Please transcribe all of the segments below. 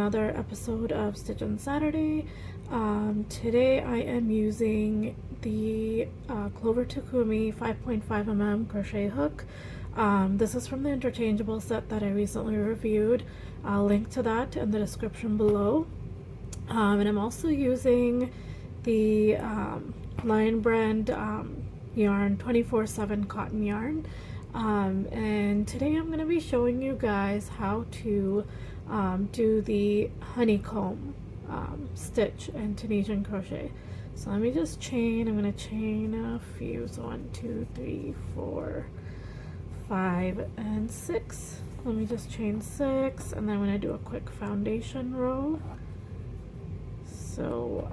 another episode of Stitch on Saturday. Today I am using the Clover Takumi 5.5mm crochet hook. This is from the interchangeable set that I recently reviewed. I'll link to that in the description below. And I'm also using the Lion Brand yarn 24/7 cotton yarn. And today I'm going to be showing you guys how to do the honeycomb stitch in Tunisian crochet. So let me just chain. I'm going to chain a few. So 1, 2, 3, 4, 5, and 6. Let me just chain 6, and then I'm going to do a quick foundation row. So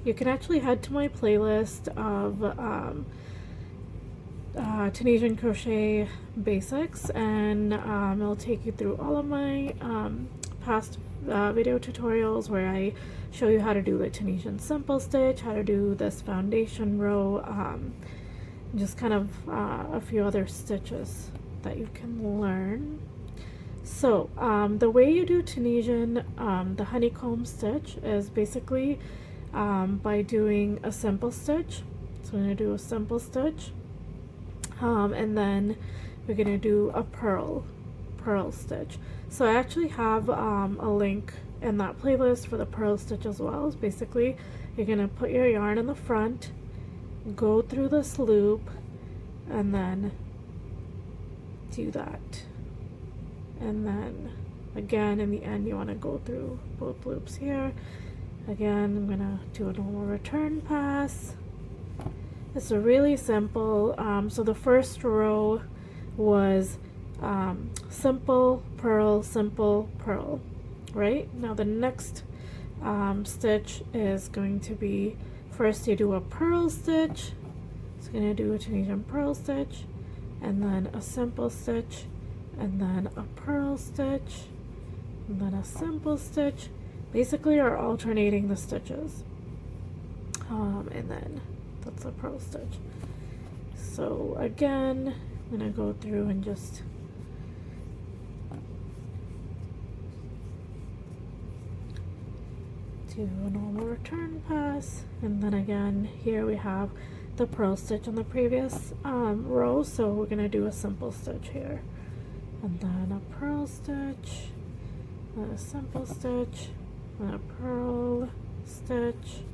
you can actually head to my playlist of Tunisian crochet basics, and it'll take you through all of my past video tutorials where I show you how to do the Tunisian simple stitch, how to do this foundation row, just kind of a few other stitches that you can learn. So the way you do Tunisian, the honeycomb stitch is basically by doing a simple stitch. So I'm going to do a simple stitch. And then we're going to do a purl stitch. So I actually have a link in that playlist for the purl stitch as well. It's basically, you're going to put your yarn in the front, go through this loop, and then do that. And then again in the end you want to go through both loops here. Again, I'm going to do a normal return pass. It's really simple. So the first row was simple, purl, right? Now the next stitch is going to be, first you do a purl stitch. It's going to do a Tunisian purl stitch, and then a simple stitch, and then a purl stitch, and then a simple stitch. Basically you're alternating the stitches, and then that's a purl stitch. So again, I'm going to go through and just do a normal return pass, and then again here we have the purl stitch on the previous row, so we're going to do a simple stitch here, and then a purl stitch, then a simple stitch, then a purl stitch,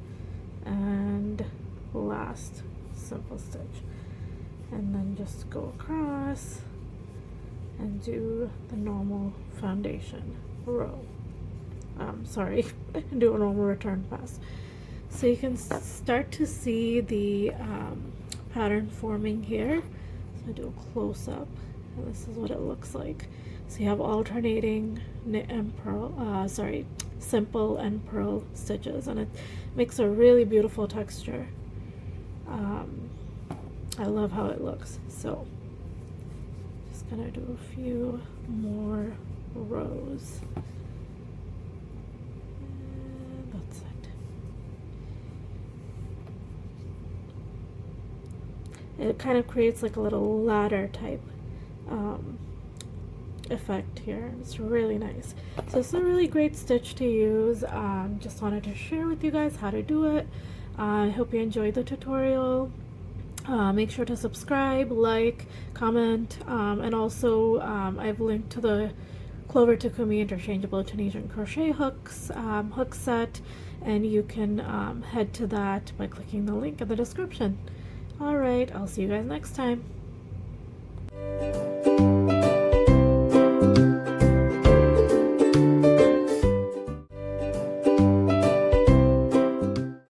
and last simple stitch, and then just go across and do the normal foundation row. Do a normal return pass. So you can start to see the pattern forming here. So I do a close up, and this is what it looks like. So you have alternating knit and purl, simple and purl stitches, and it makes a really beautiful texture. I love how it looks. So just gonna do a few more rows. And that's it. It kind of creates like a little ladder type effect here. It's really nice. So it's a really great stitch to use. Just wanted to share with you guys how to do it. I hope you enjoyed the tutorial. Make sure to subscribe, like, comment, and also I've linked to the Clover Takumi interchangeable Tunisian crochet hooks hook set, and you can head to that by clicking the link in the description. Alright, I'll see you guys next time.